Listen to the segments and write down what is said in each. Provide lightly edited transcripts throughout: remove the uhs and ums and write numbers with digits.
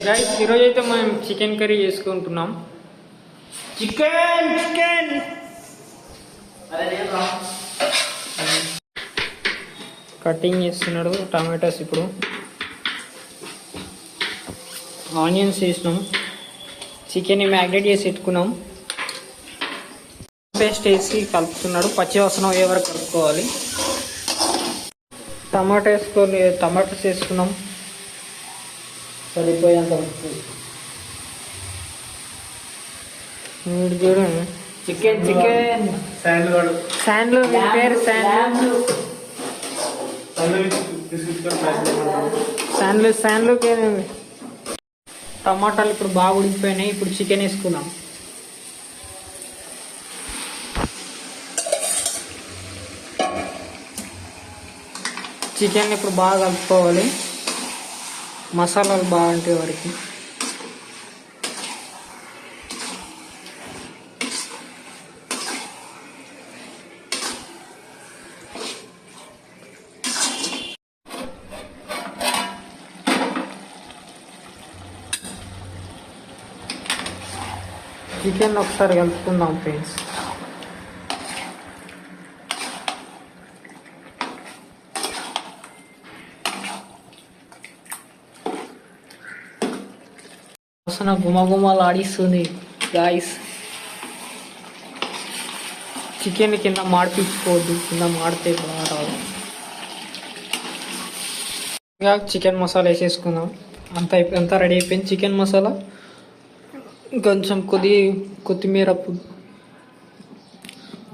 Guys ఈరోజు అయితే మనం చికెన్ కర్రీ చేసుకుంటున్నాం. చికెన్ కటింగ్ చేస్తున్నాడు టమాటోస్. ఇప్పుడు ఆనియన్స్ వేసినాం, చికెన్ని మ్యాగ్నేట్ చేసి పెట్టుకున్నాం, పేస్ట్ వేసి కలుపుతున్నాడు. పచ్చి వాసన అయ్యే వరకు కలుపుకోవాలి. టమాటోస్ వేసుకున్నాం సరిపోయేంత. చూడండి చికెన్ శాండ్లో పేరు శాండ్లోకి టమాటాలు ఇప్పుడు బాగా ఉడికిపోయినాయి. ఇప్పుడు చికెన్ వేసుకున్నాం. చికెన్ ఇప్పుడు బాగా కలుపుకోవాలి, మసాలాలు బాగుంటాయి వారికి. చికెన్ ఒకసారి కలుపుకుందాం ఫ్రెండ్స్. వాసన గుమగుమలు ఆడిస్తుంది గాయస్. చికెన్ కింద మాడిపించుకోవద్దు, కింద మాడితే బాగా రాదు. ఇంకా చికెన్ మసాలా వేసేసుకుందాం. అంతా రెడీ అయిపోయింది చికెన్ మసాలా. కొంచెం కొత్తిమీర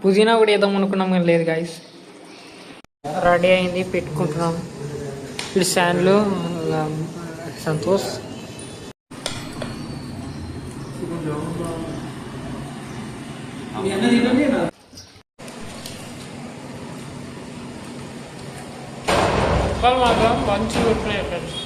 పుదీనా కూడా వేద్దాం అనుకున్నాం కానీ లేదు గాయస్. రెడీ అయింది, పెట్టుకుంటున్నాం. ఇప్పుడు శాన్లు సంతోష్ మంచిగా ఫ్రెండ్స్.